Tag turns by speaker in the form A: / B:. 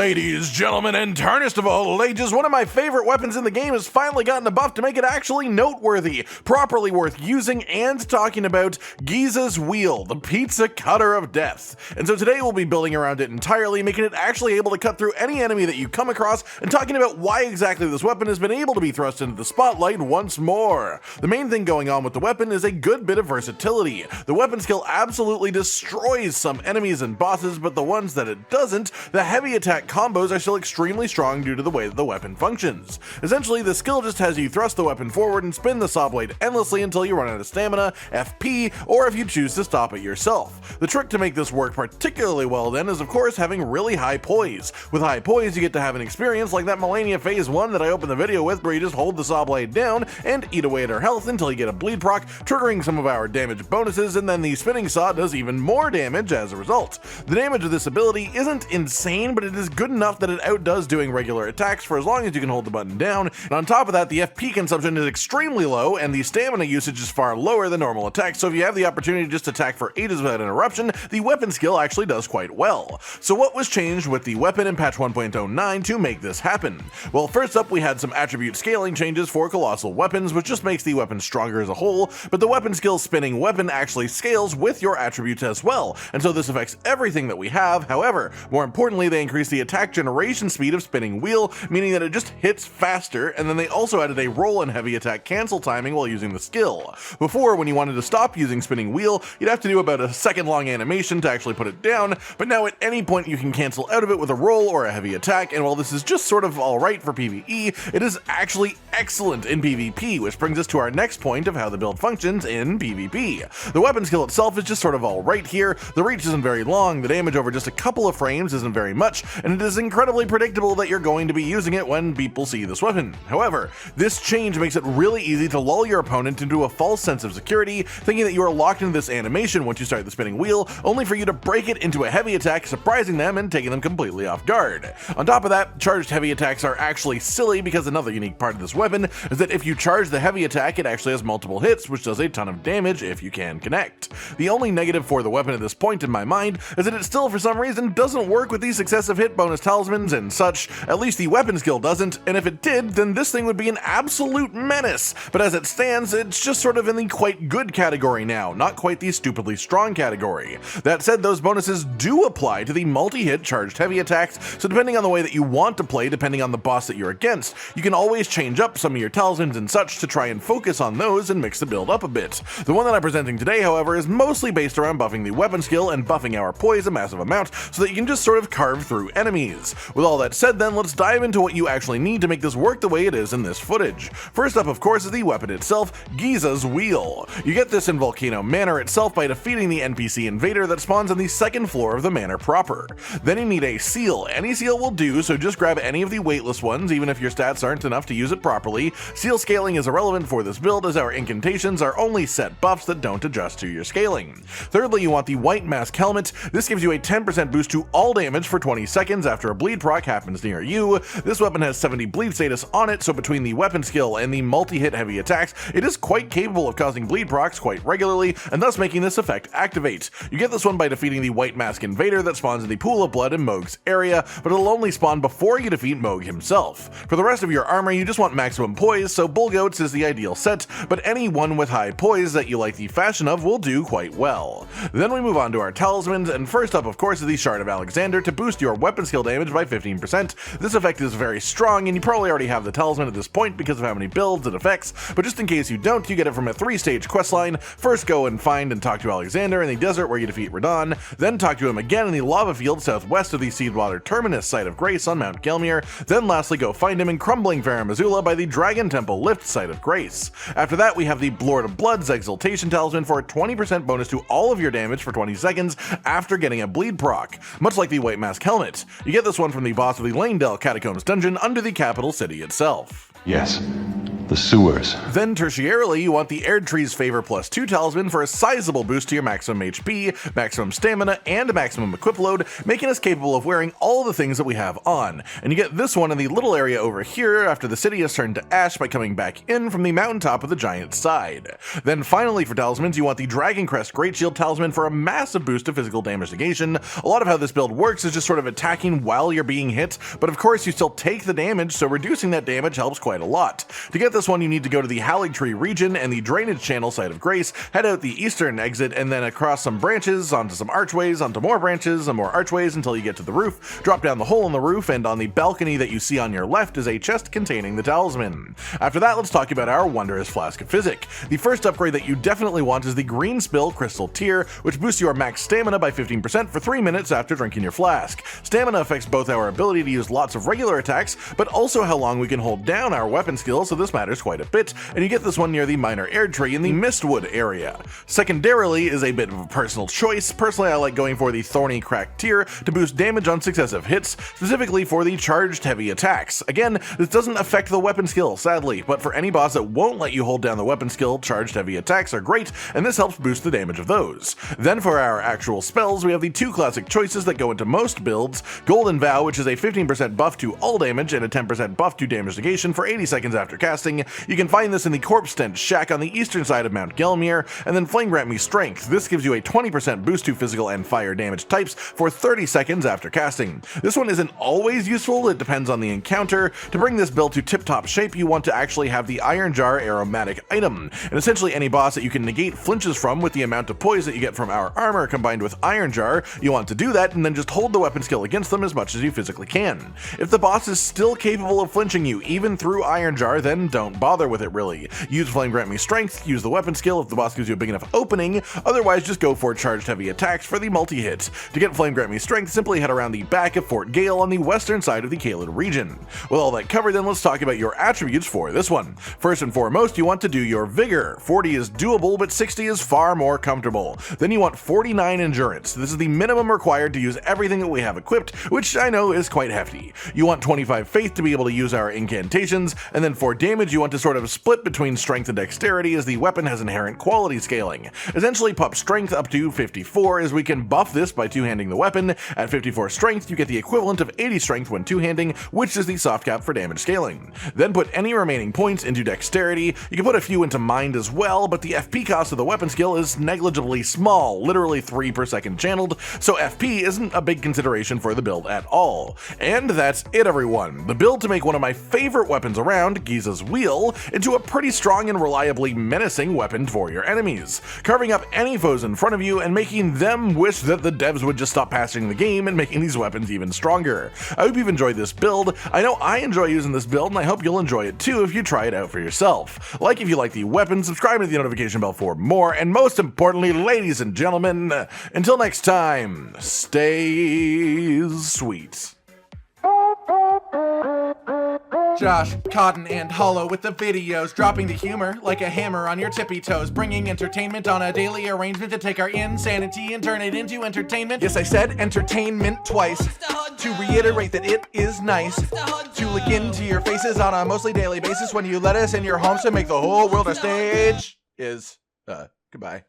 A: Ladies, gentlemen, and tarnished of all ages, one of my favorite weapons in the game has finally gotten a buff to make it actually noteworthy, properly worth using and talking about: Ghiza's Wheel, the pizza cutter of death. And so today we'll be building around it entirely, making it actually able to cut through any enemy that you come across, and talking about why exactly this weapon has been able to be thrust into the spotlight once more. The main thing going on with the weapon is a good bit of versatility. The weapon skill absolutely destroys some enemies and bosses, but the ones that it doesn't, the heavy attack combos, are still extremely strong due to the way that the weapon functions. Essentially, the skill just has you thrust the weapon forward and spin the saw blade endlessly until you run out of stamina, FP, or if you choose to stop it yourself. The trick to make this work particularly well then is of course having really high poise. With high poise you get to have an experience like that Melania phase 1 that I opened the video with, where you just hold the saw blade down and eat away at her health until you get a bleed proc, triggering some of our damage bonuses, and then the spinning saw does even more damage as a result. The damage of this ability isn't insane, but it is good enough that it outdoes doing regular attacks for as long as you can hold the button down, and on top of that the FP consumption is extremely low and the stamina usage is far lower than normal attacks, so if you have the opportunity to just attack for ages without interruption, the weapon skill actually does quite well. So what was changed with the weapon in patch 1.09 to make this happen? Well, first up we had some attribute scaling changes for Colossal weapons, which just makes the weapon stronger as a whole, but the weapon skill spinning weapon actually scales with your attributes as well, and so this affects everything that we have. However, more importantly, they increase the attack generation speed of spinning wheel, meaning that it just hits faster, and then they also added a roll and heavy attack cancel timing while using the skill. Before, when you wanted to stop using spinning wheel, you'd have to do about a second long animation to actually put it down, but now at any point you can cancel out of it with a roll or a heavy attack, and while this is just sort of alright for PvE, it is actually excellent in PvP, which brings us to our next point of how the build functions in PvP. The weapon skill itself is just sort of alright here, the reach isn't very long, the damage over just a couple of frames isn't very much, and it is incredibly predictable that you're going to be using it when people see this weapon. However, this change makes it really easy to lull your opponent into a false sense of security, thinking that you are locked into this animation once you start the spinning wheel, only for you to break it into a heavy attack, surprising them and taking them completely off guard. On top of that, charged heavy attacks are actually silly because another unique part of this weapon is that if you charge the heavy attack, it actually has multiple hits, which does a ton of damage if you can connect. The only negative for the weapon at this point in my mind is that it still for some reason doesn't work with these successive hit bonus talismans and such. At least the weapon skill doesn't, and if it did, then this thing would be an absolute menace. But as it stands, it's just sort of in the quite good category now, not quite the stupidly strong category. That said, those bonuses do apply to the multi-hit charged heavy attacks, so depending on the way that you want to play, depending on the boss that you're against, you can always change up some of your talismans and such to try and focus on those and mix the build up a bit. The one that I'm presenting today, however, is mostly based around buffing the weapon skill and buffing our poise a massive amount so that you can just sort of carve through enemies. With all that said then, let's dive into what you actually need to make this work the way it is in this footage. First up, of course, is the weapon itself, Ghiza's Wheel. You get this in Volcano Manor itself by defeating the NPC invader that spawns on the second floor of the manor proper. Then you need a seal. Any seal will do, so just grab any of the weightless ones, even if your stats aren't enough to use it properly. Seal scaling is irrelevant for this build, as our incantations are only set buffs that don't adjust to your scaling. Thirdly, you want the White Mask helmet. This gives you a 10% boost to all damage for 20 seconds after a bleed proc happens near you. This weapon has 70 bleed status on it, so between the weapon skill and the multi-hit heavy attacks, it is quite capable of causing bleed procs quite regularly, and thus making this effect activate. You get this one by defeating the White Mask invader that spawns in the pool of blood in Mohg's area, but it'll only spawn before you defeat Mohg himself. For the rest of your armor, you just want maximum poise, so Bull Goats is the ideal set, but any one with high poise that you like the fashion of will do quite well. Then we move on to our talismans, and first up of course is the Shard of Alexander to boost your weapon skill damage by 15%. This effect is very strong, and you probably already have the talisman at this point because of how many builds it affects, but just in case you don't, you get it from a 3-stage questline. First go and find and talk to Alexander in the desert where you defeat Radon, then talk to him again in the lava field southwest of the Seedwater Terminus site of Grace on Mount Gelmir, then lastly go find him in Crumbling Farum Azula by the Dragon Temple Lift site of Grace. After that we have the Lord of Blood's Exultation talisman for a 20% bonus to all of your damage for 20 seconds after getting a bleed proc, much like the White Mask helmet. You get this one from the boss of the Lanedale Catacombs dungeon under the capital city itself.
B: Yes, the sewers.
A: Then tertiarily, you want the Erdtree's Favor +2 talisman for a sizable boost to your maximum HP, maximum stamina, and maximum equip load, making us capable of wearing all the things that we have on. And you get this one in the little area over here after the city has turned to ash by coming back in from the mountaintop of the giant side. Then finally for talismans, you want the Dragon Crest Great Shield talisman for a massive boost to physical damage negation. A lot of how this build works is just sort of attacking while you're being hit, but of course you still take the damage, so reducing that damage helps quite a lot. To get this one, you need to go to the Erdtree region and the drainage channel Site of Grace, head out the eastern exit, and then across some branches, onto some archways, onto more branches, and more archways until you get to the roof. Drop down the hole in the roof, and on the balcony that you see on your left is a chest containing the talisman. After that, let's talk about our wondrous Flask of Physic. The first upgrade that you definitely want is the Green Spill Crystal Tier, which boosts your max stamina by 15% for 3 minutes after drinking your flask. Stamina affects both our ability to use lots of regular attacks, but also how long we can hold down our weapon skill, so this matters quite a bit, and you get this one near the Minor Erdtree in the Mistwood area. Secondarily is a bit of a personal choice. Personally, I like going for the Thorny Crack tier to boost damage on successive hits, specifically for the charged heavy attacks. Again, this doesn't affect the weapon skill, sadly, but for any boss that won't let you hold down the weapon skill, charged heavy attacks are great, and this helps boost the damage of those. Then for our actual spells, we have the two classic choices that go into most builds: Golden Vow, which is a 15% buff to all damage and a 10% buff to damage negation for 80 seconds after casting. You can find this in the Corpse Stench Shack on the eastern side of Mount Gelmir. And then Flame Grant Me Strength. This gives you a 20% boost to physical and fire damage types for 30 seconds after casting. This one isn't always useful, it depends on the encounter. To bring this build to tip-top shape, you want to actually have the Iron Jar aromatic item. And essentially any boss that you can negate flinches from with the amount of poise that you get from our armor combined with Iron Jar, you want to do that and then just hold the weapon skill against them as much as you physically can. If the boss is still capable of flinching you even through Iron Jar, then don't bother with it really. Use Flame Grant Me Strength, use the weapon skill if the boss gives you a big enough opening, otherwise just go for charged heavy attacks for the multi-hit. To get Flame Grant Me Strength, simply head around the back of Fort Gale on the western side of the Caelid region. With all that covered, then let's talk about your attributes for this one. First and foremost, you want to do your Vigor. 40 is doable, but 60 is far more comfortable. Then you want 49 Endurance. This is the minimum required to use everything that we have equipped, which I know is quite hefty. You want 25 Faith to be able to use our incantations, and then for damage you want to sort of split between Strength and Dexterity, as the weapon has inherent quality scaling. Essentially pop Strength up to 54, as we can buff this by two-handing the weapon. At 54 Strength, you get the equivalent of 80 Strength when two-handing, which is the soft cap for damage scaling. Then put any remaining points into Dexterity. You can put a few into Mind as well, but the FP cost of the weapon skill is negligibly small, literally 3 per second channeled, so FP isn't a big consideration for the build at all. And that's it, everyone. The build to make one of my favorite weapons around, Ghiza's Wheel, into a pretty strong and reliably menacing weapon for your enemies, carving up any foes in front of you and making them wish that the devs would just stop passing the game and making these weapons even stronger. I hope you've enjoyed this build. I know I enjoy using this build, and I hope you'll enjoy it too if you try it out for yourself. Like if you like the weapon, subscribe to the notification bell for more, and most importantly, ladies and gentlemen, until next time, stay sweet.
C: Josh, Cotton, and Hollow with the videos, dropping the humor like a hammer on your tippy toes, bringing entertainment on a daily arrangement to take our insanity and turn it into entertainment. Yes, I said entertainment twice, to reiterate that it is nice to look into your faces on a mostly daily basis when you let us in your homes to make the whole world a stage. Goodbye.